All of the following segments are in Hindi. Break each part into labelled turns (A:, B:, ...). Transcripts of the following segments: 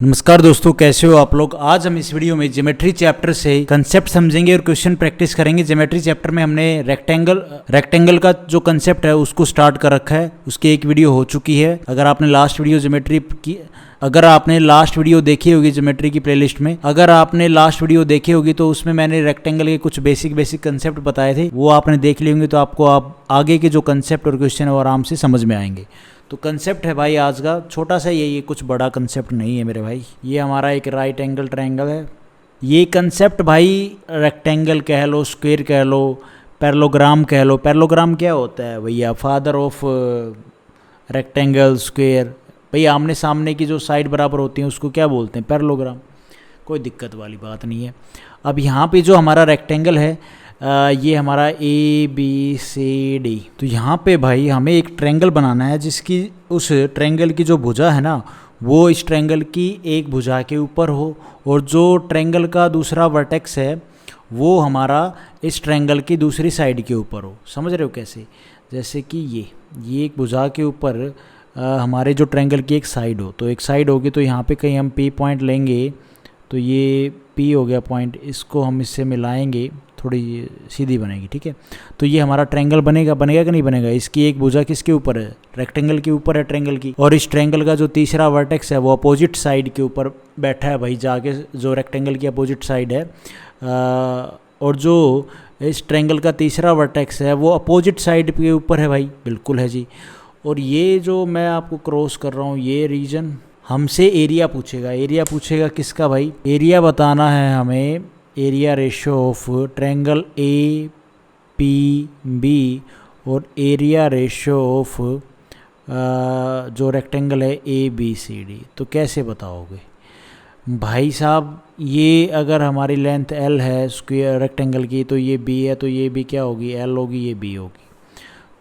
A: नमस्कार दोस्तों, कैसे हो आप लोग। आज हम इस वीडियो में ज्योमेट्री चैप्टर से कंसेप्ट समझेंगे और क्वेश्चन प्रैक्टिस करेंगे। ज्योमेट्री चैप्टर में हमने रेक्टेंगल का जो कंसेप्ट है उसको स्टार्ट कर रखा है। उसकी एक वीडियो हो चुकी है। अगर आपने लास्ट वीडियो देखी होगी ज्योमेट्री की प्लेलिस्ट में, अगर आपने लास्ट वीडियो देखी होगी तो उसमें मैंने रेक्टेंगल के कुछ बेसिक कंसेप्ट बताए थे, वो आपने देख लिए होंगे तो आपको आगे के जो कंसेप्ट और क्वेश्चन है वो आराम से समझ में आएंगे। तो कंसेप्ट है भाई आज का छोटा सा, ये कुछ बड़ा कंसेप्ट नहीं है मेरे भाई। ये हमारा एक राइट एंगल ट्रायंगल है। ये कंसेप्ट भाई रेक्टेंगल कह लो, स्क्वायर कह लो, पैरेललोग्राम कह लो। पैरेललोग्राम क्या होता है भैया? Father of rectangle, square. भैया आमने सामने की जो साइड बराबर होती है उसको क्या बोलते हैं? पैरेललोग्राम। कोई दिक्कत वाली बात नहीं है। अब यहाँ पे जो हमारा रेक्टेंगल है ये हमारा ABCD। तो यहाँ पे भाई हमें एक ट्रायंगल बनाना है जिसकी उस ट्रायंगल की जो भुजा है ना वो इस ट्रायंगल की एक भुजा के ऊपर हो, और जो ट्रायंगल का दूसरा वर्टेक्स है वो हमारा इस ट्रायंगल की दूसरी साइड के ऊपर हो। समझ रहे हो कैसे? जैसे कि ये एक भुजा के ऊपर हमारे जो ट्रायंगल की एक साइड हो, तो एक साइड होगी तो यहाँ पे कहीं हम P पॉइंट लेंगे, तो ये P हो गया पॉइंट। इसको हम इससे मिलाएंगे, थोड़ी सीधी बनेगी। ठीक है, तो ये हमारा ट्रायंगल बनेगा कि नहीं बनेगा? इसकी एक भुजा किसके ऊपर है? रेक्टेंगल के ऊपर है, ट्रायंगल की। और इस ट्रायंगल का जो तीसरा वर्टेक्स है वो अपोजिट साइड के ऊपर बैठा है भाई, जाके जो रेक्टेंगल की अपोजिट साइड है। और जो इस ट्रायंगल का तीसरा वर्टेक्स है वो अपोजिट साइड के ऊपर है भाई। बिल्कुल है जी। और ये जो मैं आपको क्रॉस कर रहा हूँ ये रीजन, हमसे एरिया पूछेगा किसका भाई? एरिया बताना है हमें, area ratio of triangle APB और एरिया रेशियो ऑफ जो रेक्टेंगल है ABCD। तो कैसे बताओगे भाई साहब? ये अगर हमारी लेंथ L है स्क्वायर रेक्टेंगल की, तो ये B है, तो ये भी क्या होगी? L होगी, ये B होगी।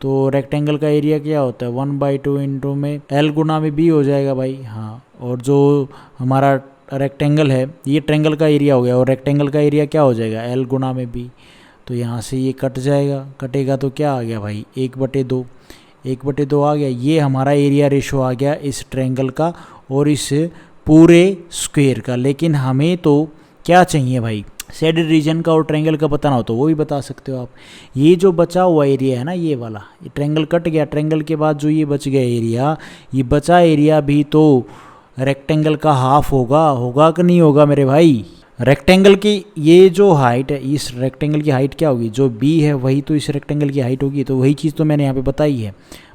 A: तो रेक्टेंगल का एरिया क्या होता है? 1/2 इंटू में L गुना में B हो जाएगा भाई। हाँ, और जो हमारा रेक्टेंगल है ये ट्रायंगल का एरिया हो गया, और रेक्टेंगल का एरिया क्या हो जाएगा? L गुना में B। तो यहाँ से ये कटेगा तो क्या आ गया भाई? 1/2 आ गया। ये हमारा एरिया रेशो आ गया इस ट्रायंगल का और इस पूरे स्क्वायर का। लेकिन हमें तो क्या चाहिए भाई? शेडेड रीजन का और ट्रायंगल का बताना हो तो वो भी बता सकते हो आप। ये जो बचा हुआ एरिया है ना, ये वाला, ये ट्रायंगल कट गया, ट्रायंगल के बाद जो ये बच गया एरिया, ये बचा एरिया भी तो रेक्टेंगल का हाफ होगा कि नहीं होगा मेरे भाई? रेक्टेंगल की ये जो हाइट है, इस रेक्टेंगल की हाइट क्या होगी? जो B है वही तो इस रेक्टेंगल की हाइट होगी। तो वही चीज़ तो मैंने यहाँ पे बताई है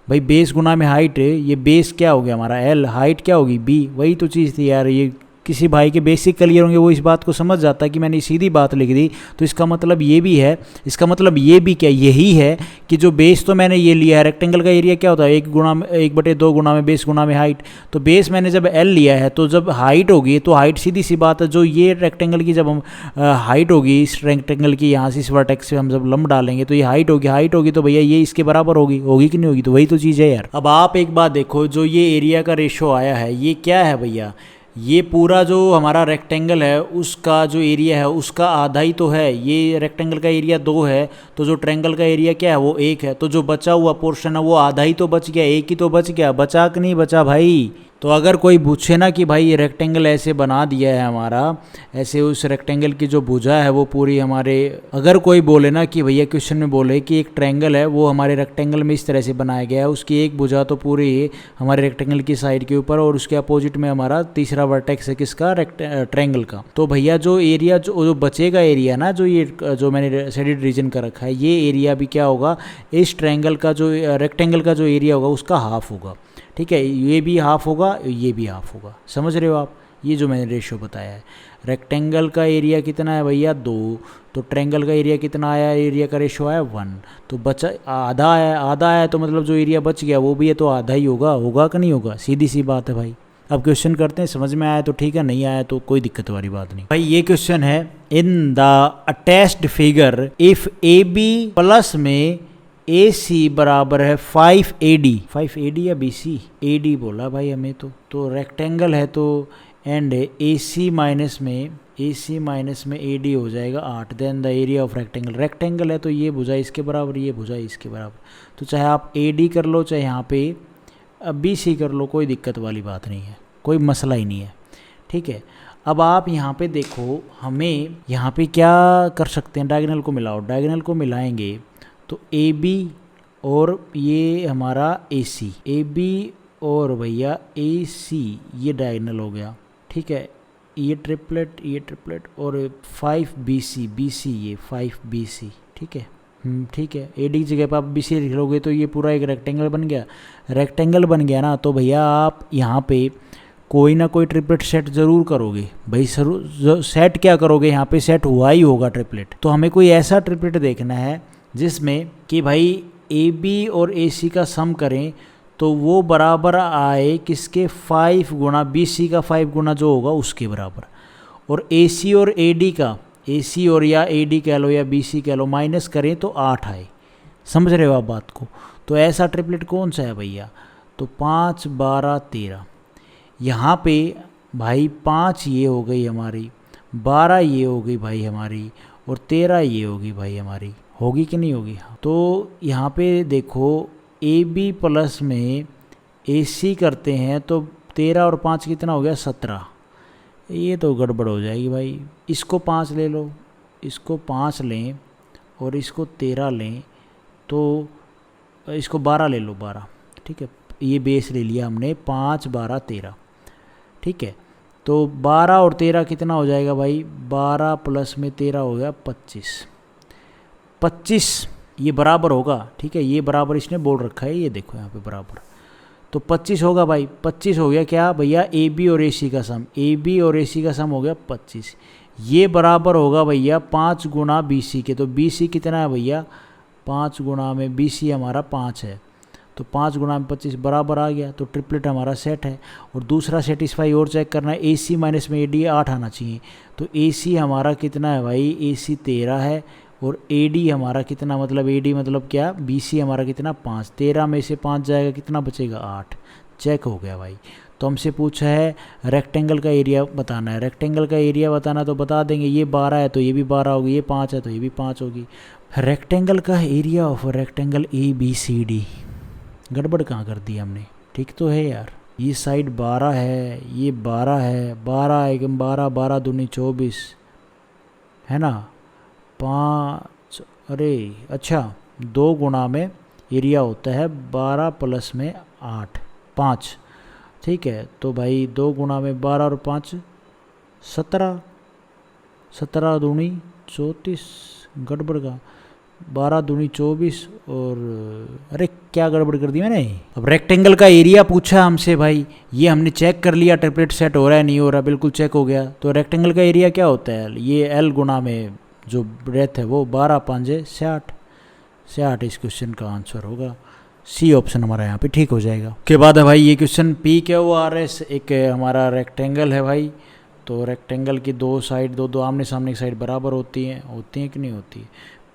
A: भाई, बेस गुना में हाइट। ये बेस क्या हो गया हमारा L, हाइट क्या होगी B। वही तो चीज़ थी यार। ये किसी भाई के बेसिक क्लियर होंगे वो इस बात को समझ जाता है कि मैंने सीधी बात लिख दी। तो इसका मतलब ये भी है, इसका मतलब ये भी क्या यही है कि जो बेस तो मैंने ये लिया है, रेक्टेंगल का एरिया क्या होता है? 1/2 गुना में बेस गुना में हाइट। तो बेस मैंने जब L लिया है तो जब हाइट होगी तो हाइट सीधी सी बात है, जो ये रेक्टेंगल की जब हम हाइट होगी इस रेक्टेंगल की, यहाँ से इस वर्टेक्स से हम जब लंब डालेंगे तो ये हाइट होगी तो भैया ये इसके बराबर होगी कि नहीं होगी? तो वही तो चीज़ है यार। अब आप एक बात देखो, जो ये एरिया का रेशो आया है ये क्या है भैया? ये पूरा जो हमारा रेक्टेंगल है उसका जो एरिया है उसका आधा ही तो है। ये रेक्टेंगल का एरिया 2 है, तो जो ट्रायंगल का एरिया क्या है? वो 1 है। तो जो बचा हुआ पोर्शन है वो आधा ही तो बच गया, 1 ही तो बच गया। बचा कि नहीं बचा भाई? तो अगर कोई पूछे ना कि भाई ये रेक्टेंगल ऐसे बना दिया है हमारा, ऐसे उस रेक्टेंगल की जो भुजा है वो पूरी हमारे, अगर कोई बोले ना कि भैया क्वेश्चन में बोले कि एक ट्रायंगल है वो हमारे रेक्टेंगल में इस तरह से बनाया गया है, उसकी एक भुजा तो पूरी हमारे रेक्टेंगल की साइड के ऊपर और उसके अपोजिट में हमारा तीसरा वर्टेक्स है किसका? ट्रायंगल का। तो भैया जो एरिया जो बचेगा एरिया ना, जो मैंने शेडेड रीजन का रखा है, ये एरिया भी क्या होगा? इस ट्रायंगल का जो रेक्टेंगल का जो एरिया होगा उसका हाफ होगा। ठीक है, ये भी हाफ होगा, ये भी हाफ होगा। समझ रहे हो आप? ये जो मैंने रेशियो बताया है, रेक्टेंगल का एरिया कितना है भैया? 2। तो ट्रायंगल का एरिया कितना आया? एरिया का रेशियो आया 1। तो बचा आधा आया तो मतलब जो एरिया बच गया वो भी है तो आधा ही होगा कि नहीं होगा? सीधी सी बात है भाई। अब क्वेश्चन करते हैं, समझ में आया तो ठीक है, नहीं आया तो कोई दिक्कत वाली बात नहीं भाई। ये क्वेश्चन है, in the attached figure if AB plus में AC बराबर है 5AD या BC? AD बोला भाई हमें तो रेक्टेंगल है तो एंड AC माइनस में AD हो जाएगा 8। Then the area of rectangle है तो ये भुजा इसके बराबर, ये भुजा इसके बराबर। तो चाहे आप AD कर लो चाहे यहाँ पे BC कर लो, कोई दिक्कत वाली बात नहीं है, कोई मसला ही नहीं है। ठीक है। अब आप यहाँ पे देखो, हमें यहाँ पे क्या कर सकते हैं, डायगोनल को मिलाओ, डायगोनल को मिलाएंगे तो ए बी और ये हमारा ए सी, ए बी और भैया ए सी, ये डायगोनल हो गया, ठीक है। ये ट्रिपलेट और 5BC, BC ये 5BC, ठीक है। ठीक है। ए डी की जगह पर आप BC लिख लोगे तो ये पूरा एक रेक्टेंगल बन गया। रेक्टेंगल बन गया ना, तो भैया आप यहाँ पे कोई ना कोई ट्रिपलेट सेट ज़रूर करोगे भाई। सेट क्या करोगे, यहाँ पे सेट हुआ ही होगा ट्रिपलेट। तो हमें कोई ऐसा ट्रिपलेट देखना है जिसमें कि भाई ए बी और ए सी का सम करें तो वो बराबर आए किसके, 5 गुना BC का 5 गुना जो होगा उसके बराबर, और AC और AD का, AC और या AD कह लो या BC कह लो, माइनस करें तो 8 आए। समझ रहे हो आप बात को। तो ऐसा ट्रिपलेट कौन सा है भैया, तो 5 12 13। यहाँ पे भाई 5 ये हो गई हमारी, 12 ये हो गई भाई हमारी, और 13 ये होगी भाई हमारी, होगी कि नहीं होगी। तो यहाँ पे देखो ए बी प्लस में ए सी करते हैं तो 13 और 5 कितना हो गया, 17। ये तो गड़बड़ हो जाएगी भाई। इसको 5 ले लो, इसको 5 लें और इसको 13 लें, तो इसको 12 ले लो, 12, ठीक है। ये बेस ले लिया हमने, 5 12 13, ठीक है। तो 12 और 13 कितना हो जाएगा भाई, 12 प्लस में 13 हो गया 25। 25 ये बराबर होगा, ठीक है। ये बराबर इसने बोल रखा है, ये देखो यहाँ पे बराबर, तो 25 होगा भाई। 25 हो गया क्या भैया, ए बी और ए सी का सम, ए बी और ए सी का सम हो गया 25। ये बराबर होगा भैया 5 गुना BC के। तो BC कितना है भैया, 5 गुना में BC हमारा 5 है, तो 5 गुना में 25 बराबर आ गया। तो ट्रिपलेट हमारा सेट है। और दूसरा सेटिस्फाई और चेक करना है, AC माइनस में AD 8 आना चाहिए। तो AC हमारा कितना है भाई, AC 13 है, और AD हमारा कितना, मतलब AD मतलब क्या, BC हमारा कितना 5, 13 में से 5 जाएगा कितना बचेगा 8। चेक हो गया भाई। तो हमसे पूछा है रेक्टेंगल का एरिया बताना है। रेक्टेंगल का एरिया बताना तो बता देंगे, ये 12 है तो ये भी 12 होगी, ये 5 है तो ये भी 5 होगी। रेक्टेंगल का एरिया ऑफ रेक्टेंगल ABCD, गड़बड़ कहाँ कर दी हमने, ठीक तो है यार। ये साइड 12 है, ये 12 है, 12 एकदम 12, 12 दूनी 24 है ना, 5, अरे अच्छा 2 गुना में एरिया होता है 12 प्लस में 8, 5, ठीक है। तो भाई 2 गुना में 12 और 5 17, 17 दूनी 34, गड़बड़ का 12 दूनी 24, और अरे क्या गड़बड़ कर दी मैंने। अब रेक्टेंगल का एरिया पूछा हमसे भाई, ये हमने चेक कर लिया ट्रिपलेट सेट हो रहा है नहीं हो रहा, बिल्कुल चेक हो गया। तो रेक्टेंगल का एरिया क्या होता है, ये L गुना में जो ब्रेथ है वो 12 5 60, 60 इस क्वेश्चन का आंसर होगा। सी ऑप्शन हमारा यहाँ पे ठीक हो जाएगा। के बाद है भाई ये क्वेश्चन PQRS, एक हमारा रेक्टेंगल है भाई। तो रेक्टेंगल की दो साइड, दो आमने सामने की साइड बराबर होती हैं कि नहीं होती है।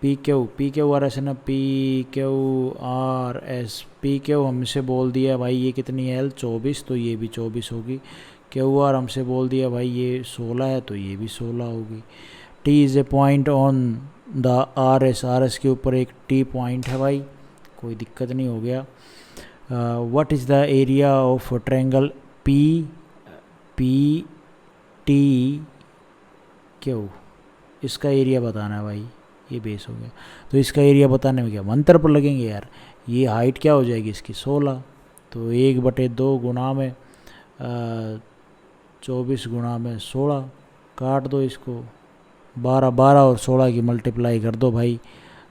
A: PQRS है ना, PQRS, PQ हमसे बोल दिया भाई ये कितनी है L 24, तो ये भी 24 होगी। QR हमसे बोल दिया भाई ये 16 है तो ये भी 16 होगी। T is a point on the RS के ऊपर एक T पॉइंट है भाई, कोई दिक्कत नहीं हो गया। What is the area of triangle PPTQ, इसका एरिया बताना है भाई, ये बेस हो गया। तो इसका एरिया बताने में क्या मंत्र पर लगेंगे यार। ये हाइट क्या हो जाएगी इसकी 16, तो 1/2 गुना में 24 गुना में 16, काट दो इसको, 12 12 और 16 की मल्टीप्लाई कर दो भाई,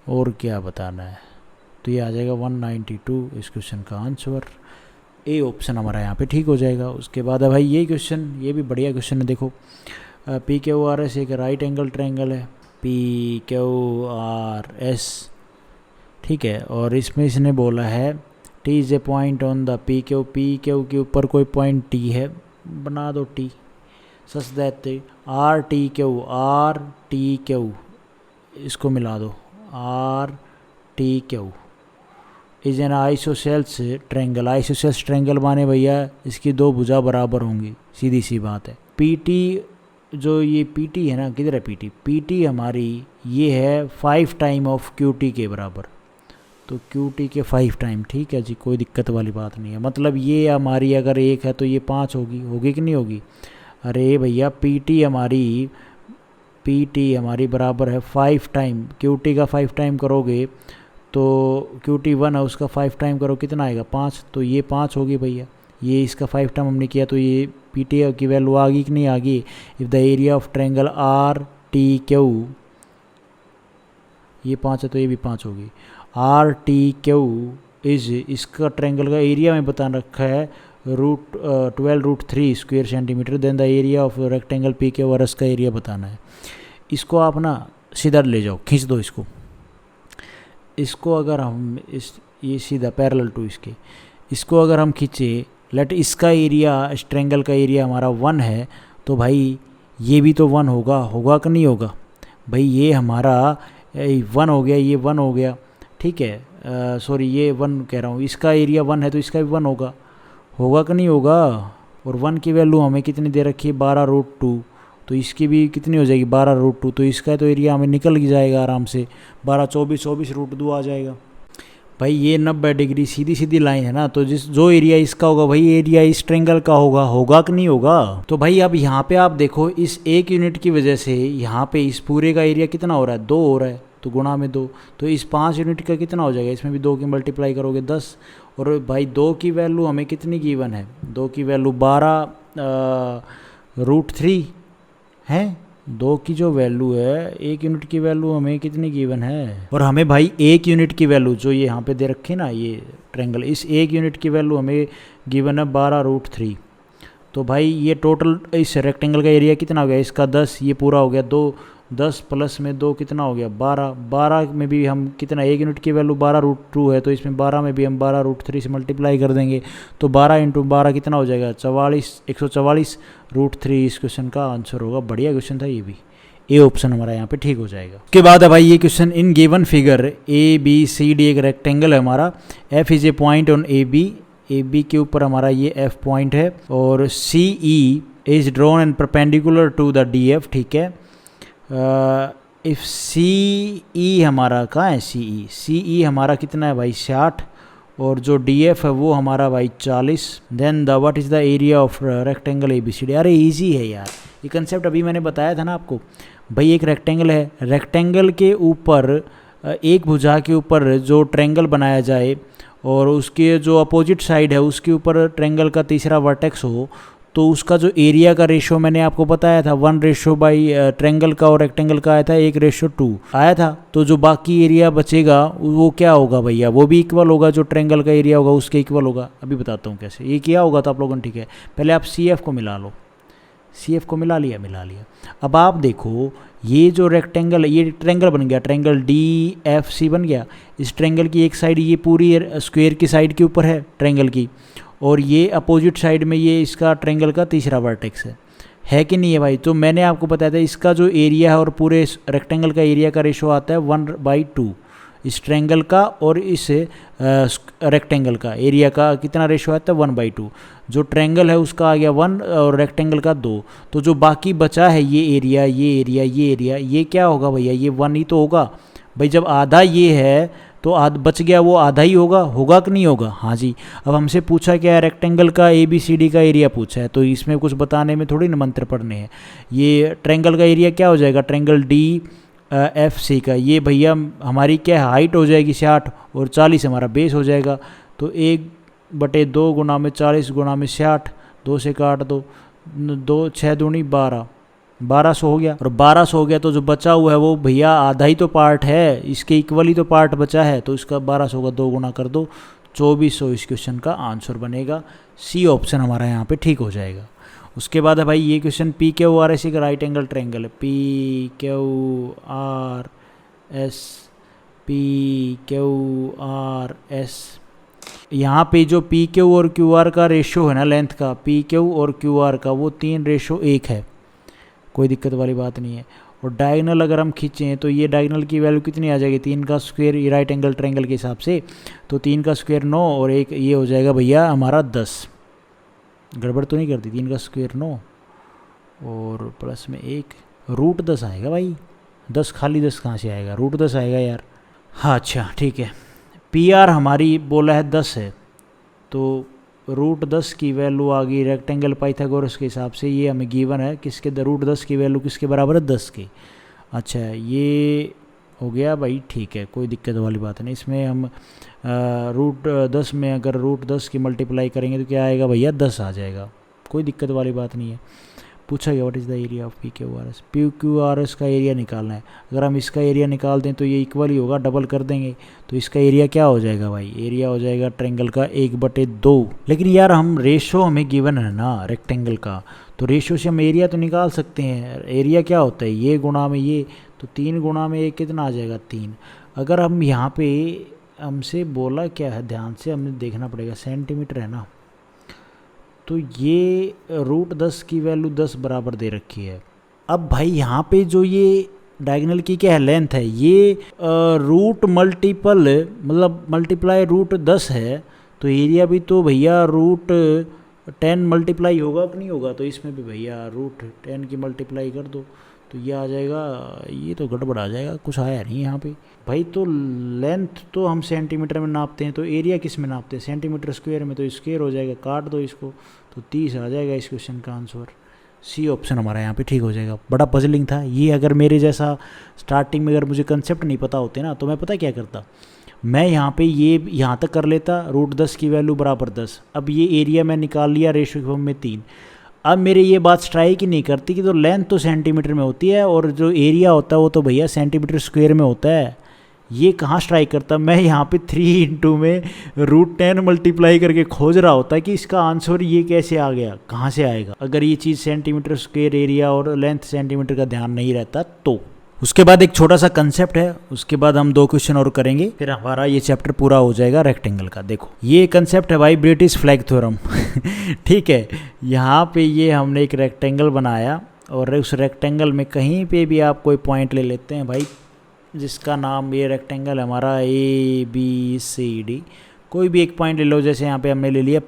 A: और क्या बताना है। तो ये आ जाएगा 192 इस क्वेश्चन का आंसर। ए ऑप्शन हमारा यहाँ पे ठीक हो जाएगा। उसके बाद है भाई ये क्वेश्चन, ये भी बढ़िया क्वेश्चन है। देखो PQRS एक राइट एंगल ट्रायंगल है, PQRS, ठीक है। और इसमें इसने बोला है T is a point on the PQ के ऊपर कोई पॉइंट T है, बना दो T, सच दैट RTQ, इसको मिला दो, RTQ is an isosceles triangle. Isosceles triangle माने भैया इसकी दो भुजा बराबर होंगी, सीधी सी बात है। PT जो ये PT है ना, किधर है PT हमारी ये है 5 टाइम ऑफ QT के बराबर, तो QT के 5 टाइम, ठीक है जी, कोई दिक्कत वाली बात नहीं है। मतलब ये हमारी अगर 1 है तो ये 5 होगी कि नहीं होगी। अरे भैया पी टी हमारी बराबर है 5 टाइम क्यू टी का 5 टाइम करोगे तो क्यू टी 1 है उसका 5 टाइम करो कितना आएगा 5, तो ये 5 होगी भैया। ये इसका 5 टाइम हमने किया तो ये पी टी की वैल्यू आ गई कि नहीं आ गई। If the area of triangle R T Q, ये 5 है तो ये भी 5 होगी। आर टी क्यू इज, इसका ट्रायंगल का एरिया में बता रखा है √12√3 square centimetre. Then the area of rectangle P के वर्स का एरिया बताना है। इसको आप ना सीधा ले जाओ, खींच दो इसको अगर हम ये सीधा पैरेलल टू इसको अगर हम खींचे, लेट इसका एरिया, इस ट्रायंगल का एरिया हमारा 1 है, तो भाई ये भी तो 1 होगा कि नहीं होगा भाई। ये हमारा 1 हो गया, ये 1 हो गया, ठीक है। सॉरी ये 1 कह रहा हूँ, इसका एरिया 1 है तो इसका भी 1 होगा कि नहीं होगा। और 1 की वैल्यू हमें कितनी दे रखी है 12√2, तो इसकी भी कितनी हो जाएगी 12√2, तो इसका तो एरिया हमें निकल जाएगा आराम से 12 24 आ जाएगा। भाई ये 90 डिग्री सीधी लाइन है ना, तो जो एरिया इसका होगा वही एरिया इस ट्रायंगल का होगा कि नहीं होगा। तो भाई अब यहाँ पे आप देखो, इस 1 यूनिट की वजह से यहाँ पे इस पूरे का एरिया कितना हो रहा है 2 हो रहा है, तो गुणा में 2, तो इस 5 यूनिट का कितना हो जाएगा, इसमें भी 2 की मल्टीप्लाई करोगे 10। और भाई 2 की वैल्यू हमें कितनी गिवन है, 2 की वैल्यू 12√3 है। 2 की जो वैल्यू है, 1 यूनिट की वैल्यू हमें कितनी गिवन है, और हमें भाई 1 यूनिट की वैल्यू जो ये यहाँ पे दे रखी है ना ये ट्रायंगल, इस 1 यूनिट की वैल्यू हमें गिवन है 12√3। तो भाई ये टोटल इस रेक्टेंगल का एरिया कितना हो गया, इसका 10, ये पूरा हो गया 2, 10 प्लस में 2 कितना हो गया 12। 12 में भी हम कितना, 1 यूनिट की वैल्यू 12√2 है, तो इसमें 12 में भी हम 12√3 से मल्टीप्लाई कर देंगे, तो 12 × 12 कितना हो जाएगा 144√3। इस क्वेश्चन का आंसर होगा। बढ़िया क्वेश्चन था ये भी, ए ऑप्शन हमारा यहाँ पे ठीक हो जाएगा। उसके बाद है भाई ये question, in given figure ABCD एक रेक्टेंगल है हमारा, F is a point on AB के ऊपर हमारा ये F पॉइंट है, और CE is drawn and perpendicular to the DF, ठीक है। इफ CE हमारा कहाँ है, CE हमारा कितना है भाई 60, और जो DF है वो हमारा भाई 40। Then the what is the area of rectangle ABCD। अरे इजी है यार, ये कंसेप्ट अभी मैंने बताया था ना आपको। भाई एक रेक्टेंगल है, रेक्टेंगल के ऊपर एक भुजा के ऊपर जो ट्रायंगल बनाया जाए और उसके जो अपोजिट साइड है उसके ऊपर ट्रायंगल का तीसरा वर्टेक्स हो, तो उसका जो एरिया का रेशो मैंने आपको बताया था 1 ट्रायंगल का और रेक्टेंगल का आया था 1:2 आया था। तो जो बाकी एरिया बचेगा वो क्या होगा भैया, वो भी इक्वल होगा, जो ट्रायंगल का एरिया होगा उसके इक्वल होगा। अभी बताता हूँ कैसे ये किया होगा तो आप लोगों ने, ठीक है। पहले आप CF को मिला लो, CF को मिला लिया। अब आप देखो ये जो रेक्टेंगल, ये ट्रायंगल बन गया, ट्रायंगल DFC बन गया। इस ट्रायंगल की एक साइड ये पूरी स्क्वायर की साइड के ऊपर है ट्रायंगल की, और ये अपोजिट साइड में ये इसका ट्रायंगल का तीसरा वर्टेक्स है कि नहीं है भाई। तो मैंने आपको बताया था इसका जो एरिया है और पूरे रेक्टेंगल का एरिया का रेशो आता है 1/2। इस ट्रायंगल का और इस रेक्टेंगल का एरिया का कितना रेशो आता है 1/2। जो ट्रायंगल है उसका आ गया 1 और रेक्टेंगल का 2। तो जो बाकी बचा है ये एरिया ये क्या होगा भैया, ये 1 ही तो होगा भाई। जब आधा ये है तो बच गया वो आधा ही होगा कि नहीं होगा। हाँ जी। अब हमसे पूछा क्या है, रेक्टेंगल का ABCD का एरिया पूछा है, तो इसमें कुछ बताने में थोड़ी ना मंत्र पढ़ने हैं। ये ट्रायंगल का एरिया क्या हो जाएगा, ट्रायंगल DFC का, ये भैया हमारी क्या हाइट हो जाएगी 60 और 40 हमारा बेस हो जाएगा। तो 1/2 गुना में 40 गुना में 60, 2 से काट दो, 2 6 दूनी 1200 हो गया। और 1200 हो गया तो जो बचा हुआ है वो भैया आधा ही तो पार्ट है, इसके इक्वल ही तो पार्ट बचा है, तो इसका 1200 का 2 गुना कर दो, 2400 इस क्वेश्चन का आंसर बनेगा। C ऑप्शन हमारा यहाँ पे ठीक हो जाएगा। उसके बाद है भाई ये क्वेश्चन PQRS का राइट एंगल ट्रायंगल है, PQRS। यहाँ पे जो PQ और QR का रेशो है ना लेंथ का, PQ और QR का, वो 3:1 है, कोई दिक्कत वाली बात नहीं है। और डायगनल अगर हम खींचें तो ये डायगनल की वैल्यू कितनी आ जाएगी, 3 का स्क्वायर राइट एंगल ट्रायंगल के हिसाब से, तो 3 का स्क्वायर 9 और एक ये हो जाएगा भैया हमारा 10। गड़बड़ तो नहीं करती, 3 का स्क्वायर 9 और प्लस में 1 √10 आएगा भाई। 10 खाली 10 कहाँ से आएगा, √10 आएगा यार। हाँ अच्छा ठीक है। PR हमारी बोला है 10 है, तो √10 की वैल्यू आ गई रेक्टेंगल पाइथागोरस के हिसाब से, ये हमें गिवन है किसके, √10 की वैल्यू किसके बराबर है, 10 के। अच्छा ये हो गया भाई, ठीक है, कोई दिक्कत वाली बात नहीं। इसमें हम √10 में अगर √10 की मल्टीप्लाई करेंगे तो क्या आएगा भैया, 10 आ जाएगा, कोई दिक्कत वाली बात नहीं है। पूछा गया what is the area of PQRS, PQRS का एरिया निकालना है। अगर हम इसका एरिया निकाल दें तो ये इक्वल ही होगा, डबल कर देंगे तो इसका एरिया क्या हो जाएगा भाई, एरिया हो जाएगा ट्रायंगल का 1/2। लेकिन यार हम रेशो हमें गिवन है ना रेक्टेंगल का, तो रेशो से हम एरिया तो निकाल सकते हैं। एरिया क्या होता है, ये गुणा में ये, तो 3 गुणा में ये कितना आ जाएगा, 3। अगर हम यहाँ पे हमसे बोला क्या है, ध्यान से हमें देखना पड़ेगा, सेंटीमीटर है ना, तो ये √10 की वैल्यू 10 बराबर दे रखी है। अब भाई यहाँ पे जो ये डायगोनल की क्या है, लेंथ है, ये रूट मल्टीपल मतलब मल्टीप्लाई √10 है, तो एरिया भी तो भैया √10 मल्टीप्लाई होगा कि नहीं होगा, तो इसमें भी भैया √10 की मल्टीप्लाई कर दो तो ये आ जाएगा, ये तो गड़बड़ आ जाएगा, कुछ आया नहीं यहाँ पे भाई। तो लेंथ तो हम सेंटीमीटर में नापते हैं, तो एरिया किस में नापते हैं, सेंटीमीटर स्क्वायर में, तो स्क्वायर हो जाएगा, काट दो इसको, तो 30 आ जाएगा इस क्वेश्चन का आंसर। सी ऑप्शन हमारा यहाँ पे ठीक हो जाएगा। बड़ा पजलिंग था ये, अगर मेरे जैसा स्टार्टिंग में अगर मुझे कंसेप्ट नहीं पता होते ना, तो मैं पता क्या करता, मैं यहाँ पे ये यहाँ तक कर लेता, √10 की वैल्यू बराबर 10। अब ये एरिया मैं निकाल लिया रेशो फॉर्म में 3। अब मेरे ये बात स्ट्राइक ही नहीं करती कि तो लेंथ तो सेंटीमीटर में होती है और जो एरिया होता है वो तो भैया सेंटीमीटर स्क्वायर में होता है, ये कहाँ स्ट्राइक करता। मैं यहाँ पे 3 में √10 मल्टीप्लाई करके खोज रहा होता कि इसका आंसर ये कैसे आ गया, कहाँ से आएगा, अगर ये चीज़ सेंटीमीटर स्क्वायर एरिया और लेंथ सेंटीमीटर का ध्यान नहीं रहता तो। उसके बाद एक छोटा सा कंसेप्ट है, उसके बाद हम 2 क्वेश्चन और करेंगे, फिर हमारा ये चैप्टर पूरा हो जाएगा रेक्टेंगल का। देखो ये कंसेप्ट है भाई, ब्रिटिश फ्लैग थ्योरम ठीक है, यहाँ पे ये हमने एक रेक्टेंगल बनाया और उस रेक्टेंगल में कहीं पे भी आप कोई पॉइंट ले लेते हैं भाई, जिसका नाम, ये रेक्टेंगल हमारा ABCD, कोई भी एक पॉइंट ले लो, जैसे यहाँ पे हमने ले लिया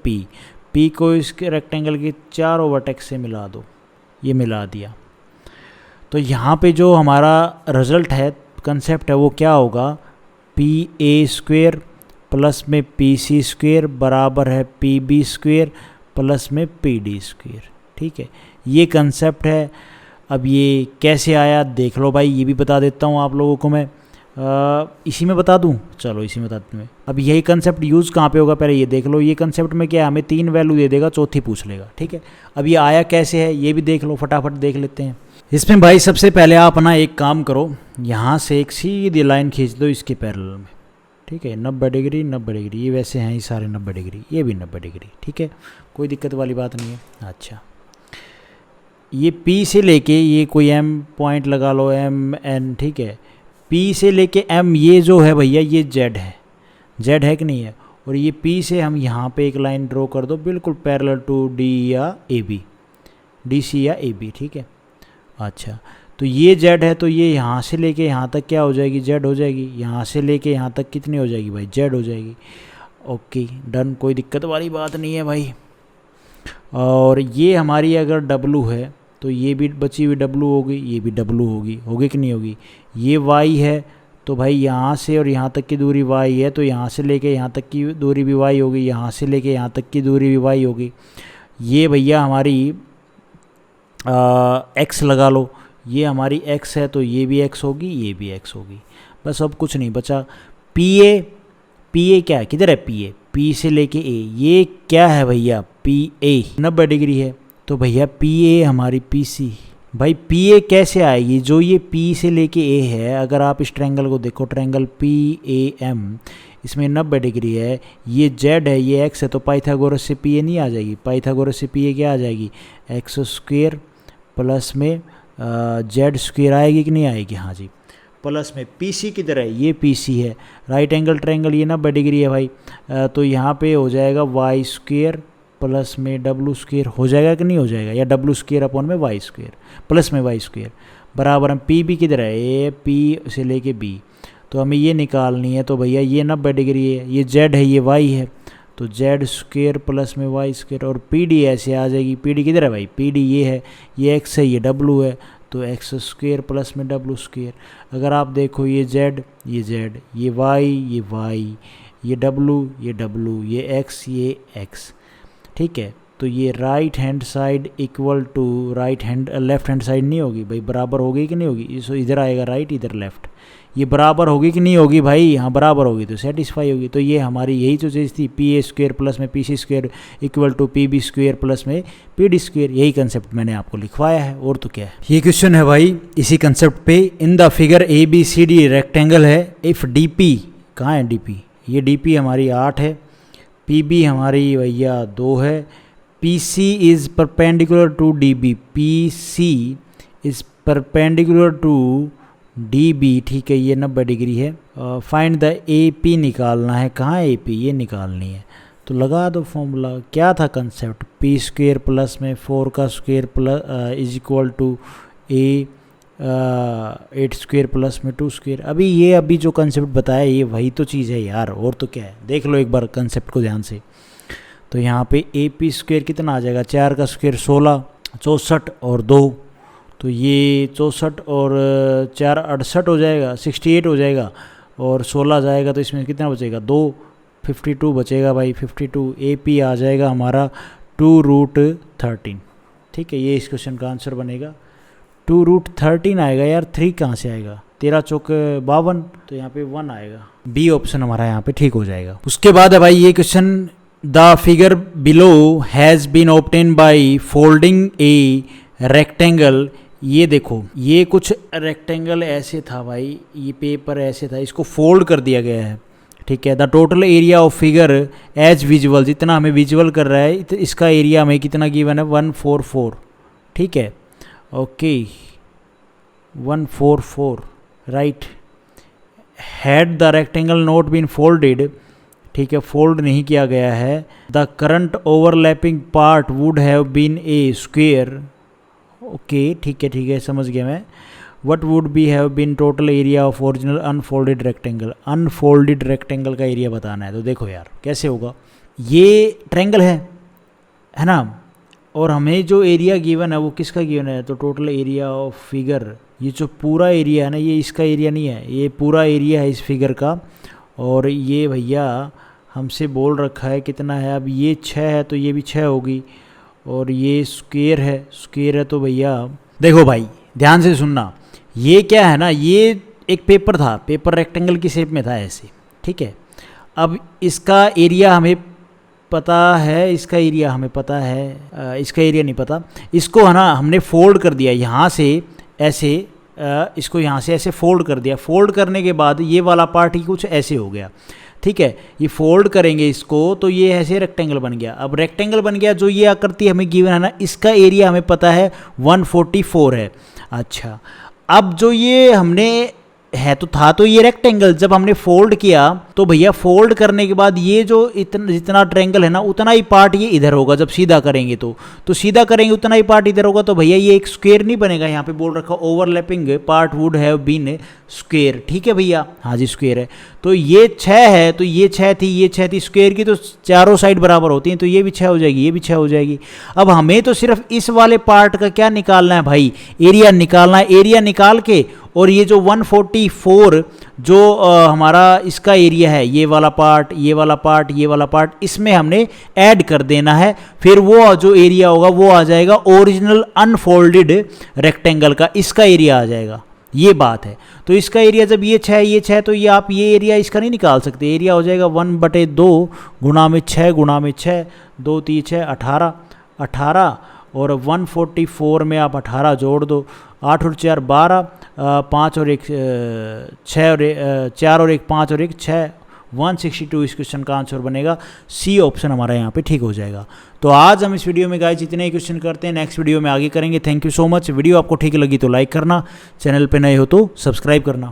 A: P को इसके रेक्टेंगल के चारों वर्टेक्स से मिला दो, ये मिला दिया, तो यहाँ पे जो हमारा रिजल्ट है, कंसेप्ट है, वो क्या होगा, PA² प्लस में PC² बराबर है PB² प्लस में PD²। ठीक है, ये कंसेप्ट है। अब ये कैसे आया देख लो भाई, ये भी बता देता हूँ आप लोगों को मैं, इसी में बता दूँ, चलो इसी में बता दूँ मैं। अब यही कंसेप्ट यूज़ कहाँ पे होगा, पहले ये देख लो। ये कंसेप्ट में क्या है, हमें 3 वैल्यू दे देगा, चौथी पूछ लेगा। ठीक है, अब ये आया कैसे है ये भी देख लो, फटाफट देख लेते हैं। इसमें भाई सबसे पहले आप ना एक काम करो, यहाँ से एक सीधी लाइन खींच दो इसके पैरेलल में। ठीक है, 90 डिग्री 90 डिग्री, ये वैसे हैं ये सारे 90 डिग्री, ये भी 90 डिग्री। ठीक है, कोई दिक्कत वाली बात नहीं है। अच्छा, ये P से लेके ये कोई M पॉइंट लगा लो, MN। ठीक है, P से लेके M, ये जो है भैया ये Z है, Z है कि नहीं है, और ये P से हम यहाँ पे एक लाइन ड्रॉ कर दो बिल्कुल पैरेलल टू D या AB, DC या AB। ठीक है, अच्छा, तो ये Z है, तो ये यहाँ से लेके यहाँ तक क्या हो जाएगी, Z हो जाएगी। यहाँ से लेके यहाँ तक कितनी हो जाएगी भाई, Z हो जाएगी। ओके डन, कोई दिक्कत वाली बात नहीं है भाई। और ये हमारी अगर W है तो ये भी बची हुई W होगी, ये भी W होगी, होगी कि नहीं होगी। ये Y है तो भाई यहाँ से और यहाँ तक की दूरी Y है, तो यहाँ से लेके यहाँ तक की दूरी भी Y होगी, यहाँ से लेके यहाँ तक की दूरी भी Y होगी। ये भैया हमारी X लगा लो, ये हमारी X है तो ये भी X होगी, ये भी X होगी। बस अब कुछ नहीं बचा। PA क्या है, किधर है PA, P से लेके A, ये क्या है भैया PA 90 डिग्री है, तो भैया PA हमारी PC। भाई PA कैसे आएगी, जो ये P से लेके A है, अगर आप इस ट्रायंगल को देखो, ट्रायंगल PAM, इसमें 90 डिग्री है, ये Z है, ये X है, तो पाइथागोरस से PA नहीं आ जाएगी, पाइथागोरस से PA क्या आ जाएगी, x² प्लस में Z² आएगी कि नहीं आएगी, हाँ जी, प्लस में PC किधर है, ये PC है, राइट एंगल ट्रायंगल, ये 90 डिग्री है भाई, तो यहाँ पे हो जाएगा y² प्लस में W² हो जाएगा कि नहीं हो जाएगा, या W² अपॉन में y² प्लस में y² बराबर हम PB किधर है, ए P से लेके B, तो हमें ये निकालनी है। तो भैया ये 90 डिग्री है, ये Z है, ये Y है, तो Z² प्लस में y², और PD ऐसे आ जाएगी, PD किधर है भाई, PD ये है, ये X है, ये W है, तो x² प्लस में W²। अगर आप देखो ये Z, ये Z, ये Y, ये Y, ये W, ये W, ये X, ये X, ठीक है। तो ये right hand side equal to left hand side नहीं होगी भाई, बराबर होगी कि नहीं होगी, इस इधर आएगा राइट इधर लेफ्ट, ये बराबर होगी कि नहीं होगी भाई, हाँ बराबर होगी तो सेटिस्फाई होगी। तो ये हमारी यही जो चीज़ थी, पी ए स्क्वेयर प्लस में P C square equal to P B square plus में पी डी स्क्वेयर, यही कंसेप्ट मैंने आपको लिखवाया है, और तो क्या है। ये क्वेश्चन है भाई इसी कंसेप्ट पे। In the figure A B C D rectangle है, इफ़ डी पी, कहाँ है डी पी, ये डी पी हमारी 8 है, पी बी हमारी भैया 2 है, P C is perpendicular to D B, P C is perpendicular to D B, ठीक है, ये 90 डिग्री है। फाइंड द ए पी निकालना है, कहाँ ए पी, ये निकालनी है। तो लगा दो फॉर्मूला, क्या था कंसेप्ट, पी स्क्वेयर प्लस में 4 का square plus is equal to a 8 square plus में 2 स्क्वेयर। अभी जो कंसेप्ट बताया ये वही तो चीज़ है यार, और तो क्या है, देख लो एक बार कंसेप्ट को ध्यान से। तो यहाँ पे ए पी स्क्वेयर कितना आ जाएगा, 4 का स्क्वेयर 16, 64 और 2, तो ये 64 और 4 68 हो जाएगा, 68 हो जाएगा, और 16 जाएगा तो इसमें कितना बचेगा, 2, 52 बचेगा भाई, 52। ए पी आ जाएगा हमारा 2√13, ठीक है, ये इस क्वेश्चन का आंसर बनेगा। 2√13 आएगा यार, 3 कहाँ से आएगा, 13 चौक 52, तो यहाँ पे 1 आएगा, बी ऑप्शन हमारा यहाँ पे ठीक हो जाएगा। उसके बाद है भाई ये question, the figure below has been obtain by folding a rectangle. ये देखो, ये कुछ रेक्टेंगल ऐसे था भाई, ये पेपर ऐसे था, इसको फोल्ड कर दिया गया है, ठीक है। The total area of figure as visual, जितना हमें विजुअल कर रहा है इसका एरिया हमें कितना गिवन है, 144, ठीक है, okay 144 right. Had the rectangle not been folded, ठीक है, फोल्ड नहीं किया गया है। The current overlapping part would have been a square, okay ठीक है समझ गया मैं। What would be have been total area of original unfolded rectangle, unfolded rectangle का एरिया बताना है। तो देखो यार कैसे होगा, ये ट्रायंगल है ना, और हमें जो एरिया गिवन है वो किसका गिवन है, तो टोटल एरिया ऑफ फिगर, ये जो पूरा एरिया है ना, ये इसका एरिया नहीं है, ये पूरा एरिया है इस फिगर का। और ये भैया हमसे बोल रखा है कितना है, अब ये 6 है तो ये भी 6 होगी, और ये स्क्वेयर है तो भैया देखो भाई ध्यान से सुनना, ये क्या है ना, ये एक पेपर था, पेपर रेक्टेंगल की शेप में था ऐसे, ठीक है। अब इसका एरिया हमें पता है, इसका एरिया हमें पता है, इसका एरिया नहीं पता। इसको है ना हमने फोल्ड कर दिया यहाँ से ऐसे, इसको यहाँ से ऐसे फोल्ड कर दिया, फोल्ड करने के बाद ये वाला पार्ट ही कुछ ऐसे हो गया, ठीक है। ये फोल्ड करेंगे इसको तो ये ऐसे रेक्टेंगल बन गया। अब रेक्टेंगल बन गया, जो ये आकृति हमें गिवन है ना, इसका एरिया हमें पता है 144 है। अच्छा, अब जो ये हमने है तो था तो ये रेक्टेंगल, जब हमने फोल्ड किया तो भैया फोल्ड करने के बाद ये जो जितना ट्रायंगल है ना उतना ही पार्ट ये इधर होगा, जब सीधा करेंगे तो सीधा करेंगे उतना ही पार्ट इधर होगा, तो भैया ये एक स्क्वायर नहीं बनेगा। यहाँ पे बोल रखा overlapping part would have been square, ठीक है भैया, हाँ जी स्क्वायर है। तो ये 6 है तो ये 6 थी, ये 6 थी, स्क्वायर की तो चारों साइड बराबर होती हैं, तो ये भी 6 हो जाएगी, ये भी 6 हो जाएगी। अब हमें तो सिर्फ इस वाले पार्ट का क्या निकालना है भाई, एरिया निकालना है। एरिया निकाल के और ये जो 144 जो हमारा इसका एरिया है, ये वाला पार्ट, ये वाला पार्ट, ये वाला पार्ट, इसमें हमने ऐड कर देना है, फिर वो जो एरिया होगा वो आ जाएगा ओरिजिनल अनफोल्डेड रेक्टेंगल का, इसका एरिया आ जाएगा। ये बात है। तो इसका एरिया जब ये 6 तो ये आप ये एरिया इसका नहीं निकाल सकते, एरिया हो जाएगा 1/2 गुणा में 6 गुणा में 6, 2 3 6 18 और 144 में आप 18 जोड़ दो, 8 और 4 12, 5 और 1 6 और 4 और 1 5 और 1 6, 162 इस क्वेश्चन का आंसर बनेगा। सी ऑप्शन हमारा यहाँ पे ठीक हो जाएगा। तो आज हम इस वीडियो में गाइस इतने ही क्वेश्चन करते हैं, नेक्स्ट वीडियो में आगे करेंगे। Thank you so much. Video आपको ठीक लगी तो लाइक करना, चैनल पे नए हो तो सब्सक्राइब करना।